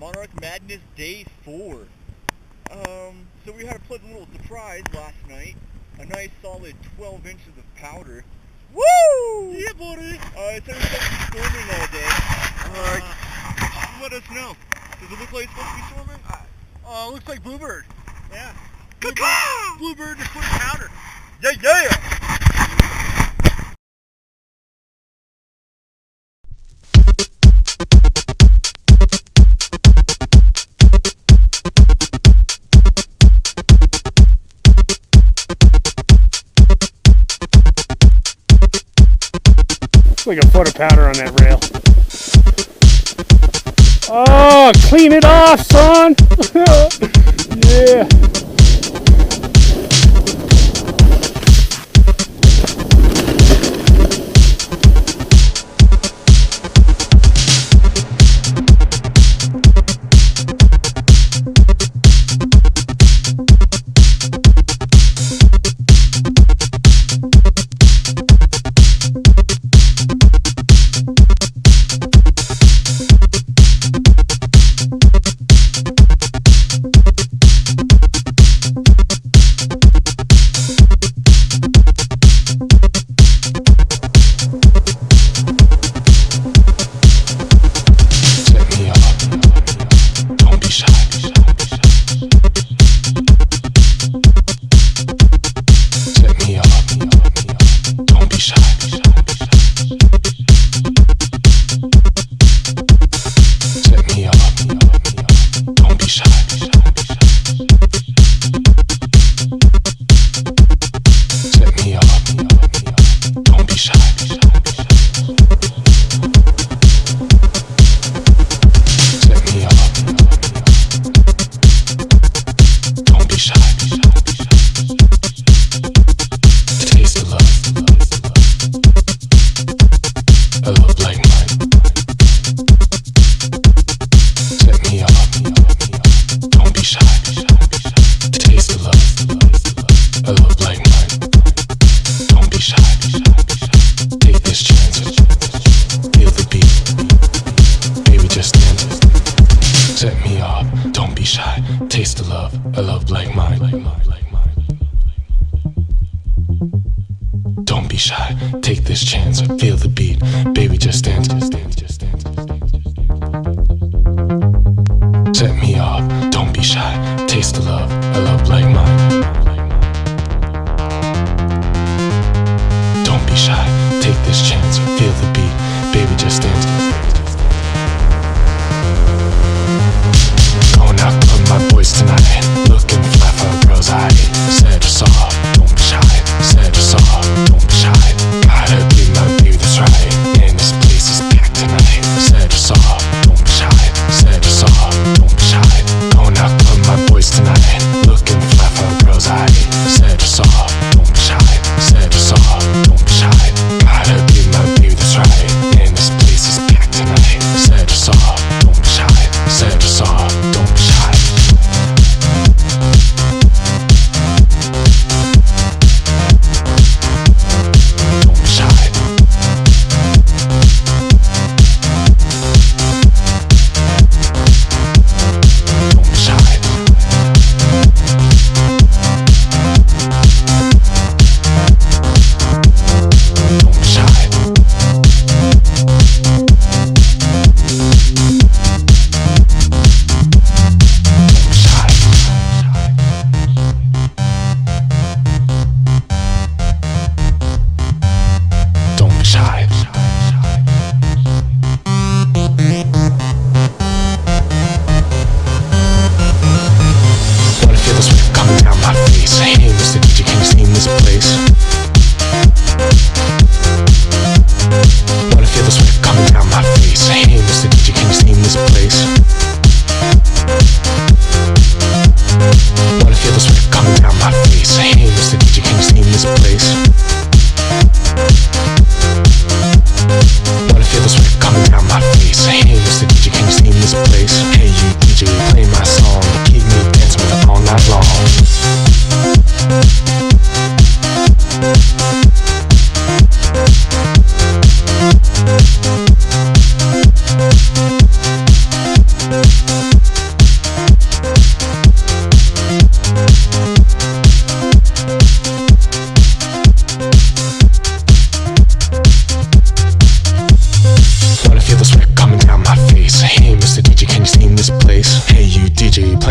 Alright, Monarch Madness Day 4. So we had a pleasant little surprise last night. A nice solid 12 inches of powder. Woo! Yeah, buddy! It said it was supposed to be storming all day. Let us know. Does it look like it's supposed to be storming? It looks like Bluebird. Yeah. Bluebird just put powder. Yeah, yeah! Looks like a foot of powder on that rail. Oh, clean it off, son! Yeah. Taste the love, a love like mine. Don't be shy, take this chance, feel the beat, baby just dance. Set me off, don't be shy, taste the love, a love like mine. Don't be shy, take this chance, feel the beat, baby just dance. Going out with my boys tonight, looking fly for a girl's eye. Said soft, don't be shy. Said soft, don't be shy. Gotta be my baby, that's right. And this place is packed tonight. Said soft, don't be shy. Said soft, don't be shy. Going out with my boys tonight, looking fly for a girl's eye. Said soft, don't be shy. Said soft, don't be shy. Gotta be my baby, that's right. And this place is packed tonight.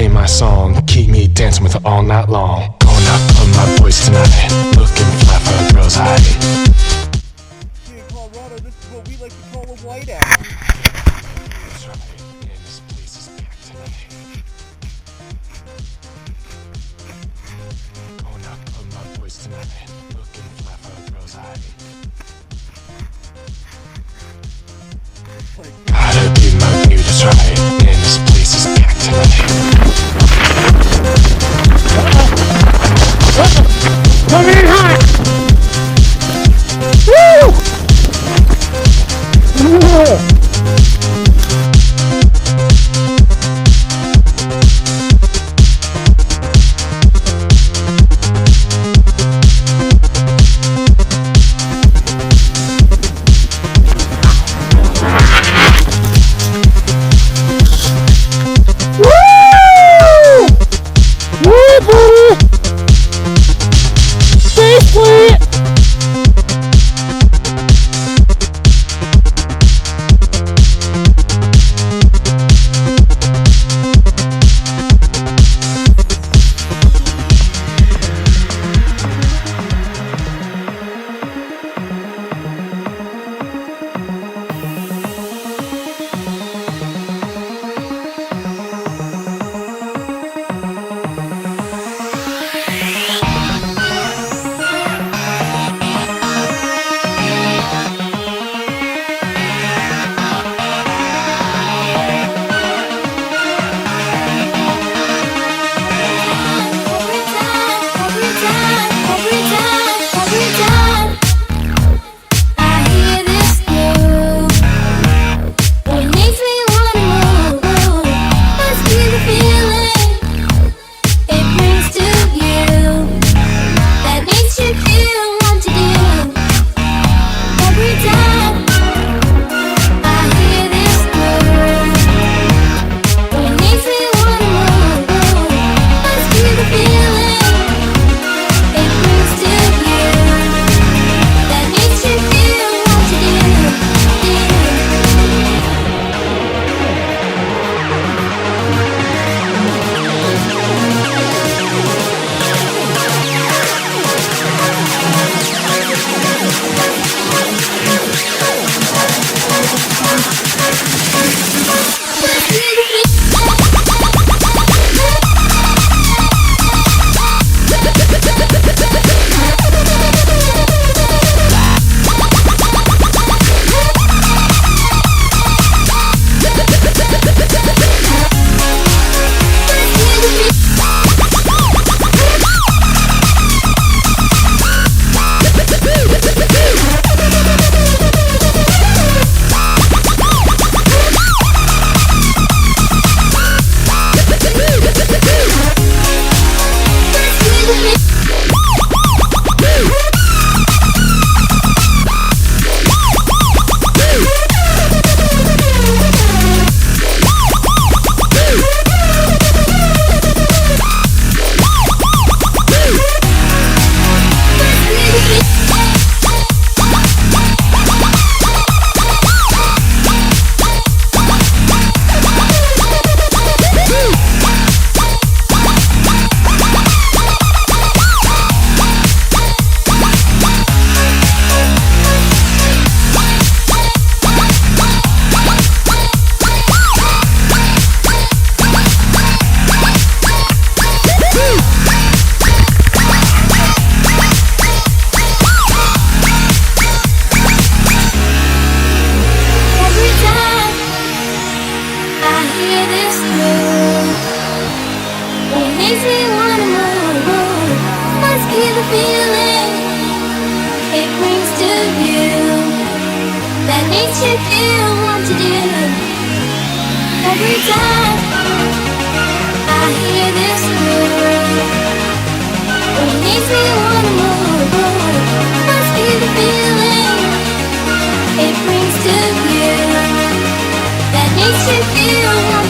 play my song, keep me dancing with it all night long. Going out of my boys tonight, looking fly for girls I See, in Colorado, this is what we like to call a whiteout. That's right, and this place is packed tonight. Going out of my boys tonight, looking fly for girls I gotta be my view, that's right, and this place is packed tonight. Come in hot! Woo! Yeah. makes you feel what to do. Every time I hear this groove, it makes me wanna move. Must be the feeling it brings to you that makes you feel what